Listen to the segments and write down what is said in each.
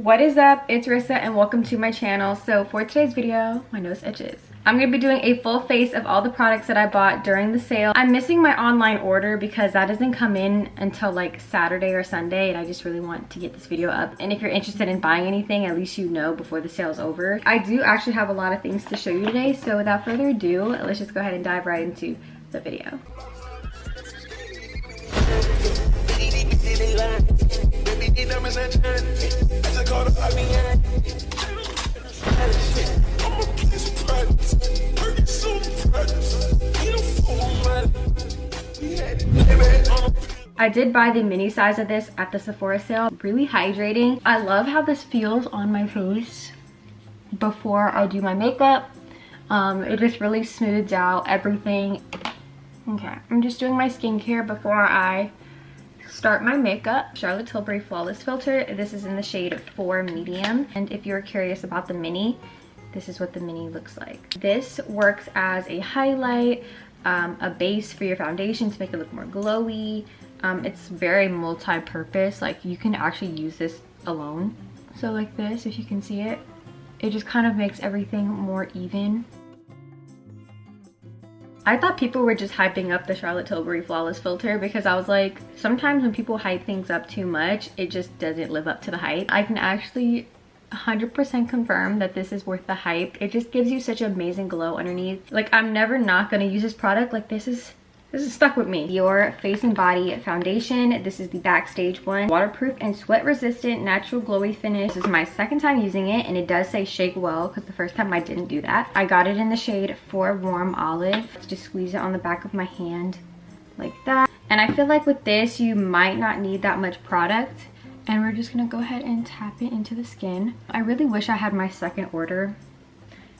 What is up? It's Rissa and welcome to my channel. So for today's video, my nose itches. I'm going to be doing a full face of all the products that I bought during the sale. I'm missing my online order because that doesn't come in until like Saturday or Sunday, and I just really want to get this video up. And if you're interested in buying anything, at least you know before the sale's over. I do actually have a lot of things to show you today, so without further ado, let's just go ahead and dive right into the video. I did buy the mini size of this at the Sephora sale. Really hydrating. I love how this feels on my face before I do my makeup. It just really smooths out everything. Okay, I'm just doing my skincare before I start my makeup. Charlotte Tilbury Flawless Filter. This is in the shade 4 Medium. And if you're curious about the mini, this is what the mini looks like. This works as a highlight, a base for your foundation to make it look more glowy. It's very multi-purpose. Like, you can actually use this alone. So like this, if you can see it, it just kind of makes everything more even. I thought people were just hyping up the Charlotte Tilbury Flawless Filter because I was like, sometimes when people hype things up too much, it just doesn't live up to the hype. I can actually 100% confirm that this is worth the hype. It just gives you such an amazing glow underneath. Like, I'm never not gonna use this product. Like, this is stuck with me. Your Face and Body Foundation. This is the Backstage one. Waterproof and sweat resistant natural glowy finish. This is my second time using it, and it does say shake well because the first time I didn't do that. I got it in the shade 4 Warm Olive. Just squeeze it on the back of my hand like that. And I feel like with this, you might not need that much product. And we're just gonna go ahead and tap it into the skin. I really wish I had my second order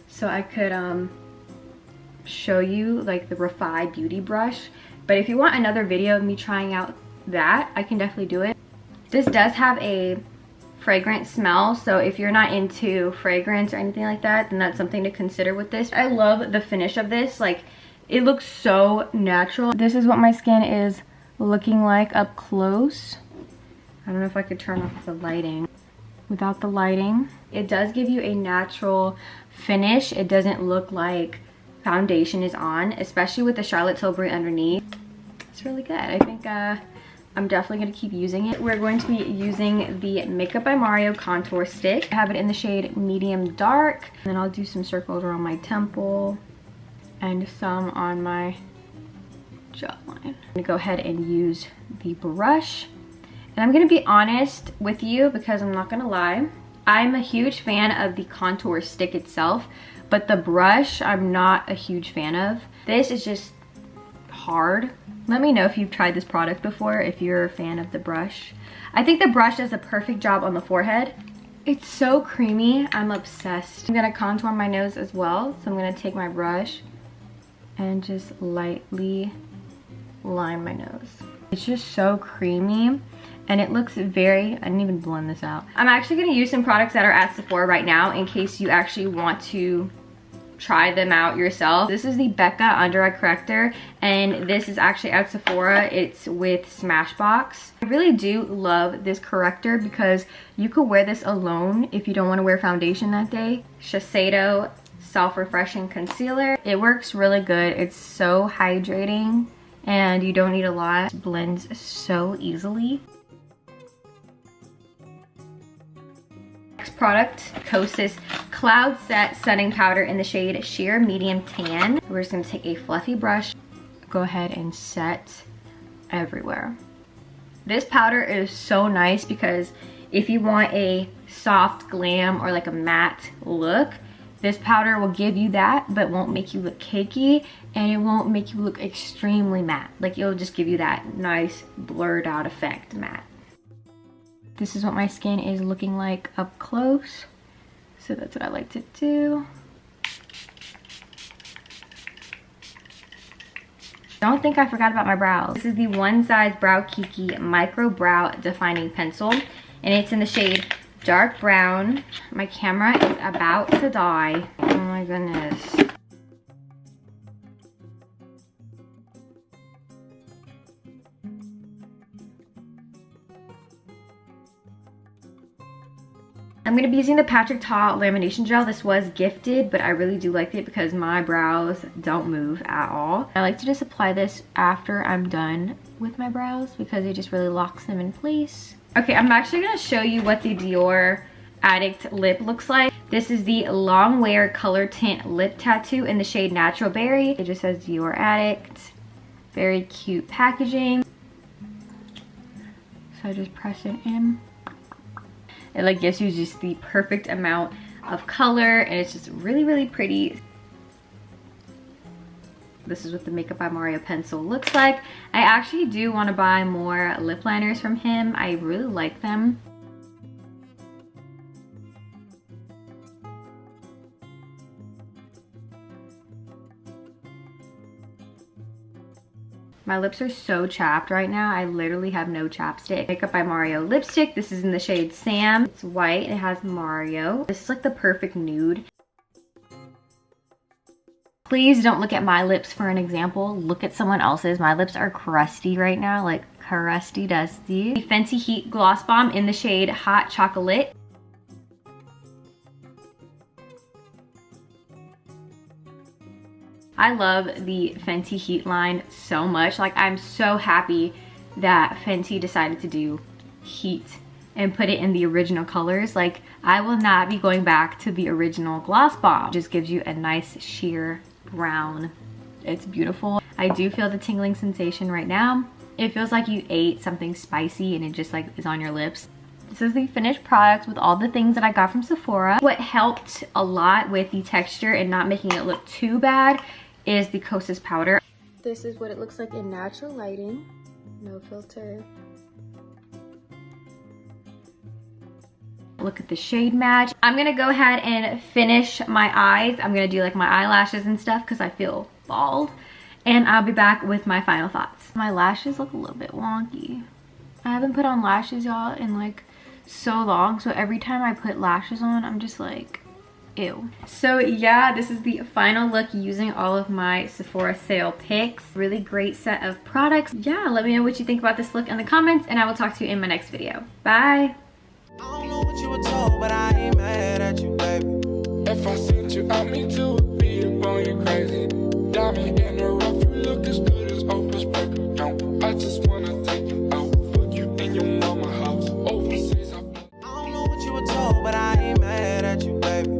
so I could show you like the Refi Beauty Brush. But if you want another video of me trying out that, I can definitely do it. This does have a fragrant smell, so if you're not into fragrance or anything like that, then that's something to consider with this. I love the finish of this. Like, it looks so natural. This is what my skin is looking like up close. I don't know if I could turn off the lighting. Without the lighting, it does give you a natural finish. It doesn't look like foundation is on, especially with the Charlotte Tilbury underneath. It's really good. I think I'm definitely going to keep using it. We're going to be using the Makeup by Mario contour stick. I have it in the shade Medium Dark. And then I'll do some circles around my temple and some on my jawline. I'm going to go ahead and use the brush. And I'm going to be honest with you because I'm not going to lie. I'm a huge fan of the contour stick itself, but the brush I'm not a huge fan of. This is just hard. Let me know if you've tried this product before, if you're a fan of the brush. I think the brush does a perfect job on the forehead. It's so creamy. I'm obsessed. I'm gonna contour my nose as well. So I'm gonna take my brush and just lightly line my nose. It's just so creamy. And it looks very, I didn't even blend this out. I'm actually gonna use some products that are at Sephora right now in case you actually want to try them out yourself. This is the Becca Under Eye Corrector, and this is actually at Sephora. It's with Smashbox. I really do love this corrector because you could wear this alone if you don't wanna wear foundation that day. Shiseido Self-Refreshing Concealer. It works really good. It's so hydrating and you don't need a lot. It blends so easily. Next product, Kosas Cloud Set Setting Powder in the shade Sheer Medium Tan. We're just gonna take a fluffy brush, go ahead and set everywhere. This powder is so nice because if you want a soft glam or like a matte look, this powder will give you that, but won't make you look cakey, and it won't make you look extremely matte. Like, it'll just give you that nice blurred out effect matte. This is what my skin is looking like up close. So that's what I like to do. Don't think I forgot about my brows. This is the One Size Brow Kiki Micro Brow Defining Pencil, and it's in the shade Dark Brown. My camera is about to die. Oh my goodness. I'm going to be using the Patrick Ta lamination gel. This was gifted, but I really do like it because my brows don't move at all. I like to just apply this after I'm done with my brows because it just really locks them in place. Okay, I'm actually going to show you what the Dior Addict lip looks like. This is the Long Wear Color Tint Lip Tattoo in the shade Natural Berry. It just says Dior Addict. Very cute packaging. So I just press it in. It like gives you just the perfect amount of color, and it's just really, really pretty. This is what the Makeup by Mario pencil looks like. I actually do want to buy more lip liners from him. I really like them. My lips are so chapped right now. I literally have no chapstick. Makeup by Mario lipstick. This is in the shade Sam. It's white. It has Mario. This is like the perfect nude. Please don't look at my lips for an example. Look at someone else's. My lips are crusty right now, like crusty dusty. The Fenty Heat Gloss Bomb in the shade Hot Chocolate. I love the Fenty Heat line so much. Like, I'm so happy that Fenty decided to do Heat and put it in the original colors. Like, I will not be going back to the original Gloss Bomb. It just gives you a nice sheer brown. It's beautiful. I do feel the tingling sensation right now. It feels like you ate something spicy and it just like is on your lips. This is the finished product with all the things that I got from Sephora. What helped a lot with the texture and not making it look too bad is the Kosas powder. This is what it looks like in natural lighting. No filter. Look at the shade match. I'm gonna go ahead and finish my eyes. I'm gonna do like my eyelashes and stuff because I feel bald. And I'll be back with my final thoughts. My lashes look a little bit wonky. I haven't put on lashes, y'all, in like so long. So every time I put lashes on, I'm just like, ew. So yeah, this is the final look using all of my Sephora sale picks. Really great set of products. Yeah, let me know what you think about this look in the comments, and I will talk to you in my next video. Bye. I don't know what you were told, but I ain't mad at you, baby. If I sent you out, me too, be upon you crazy. Diamond in the rough, you look as good as Oprah's breakup. No, I just wanna take you out, fuck you in your mama house, overseas. I don't know what you were told, but I ain't mad at you, baby.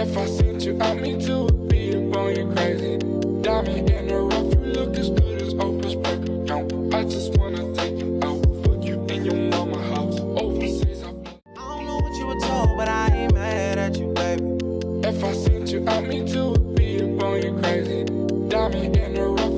If I sent you out, me too, be upon you crazy. Diamond in the rough, you look as good as Oprah's breakup. No, I just wanna take you out, fuck you in your mama house, overseas. But I ain't mad at you, baby. If I sent you out, me too, be upon you crazy. Diamond in the rough.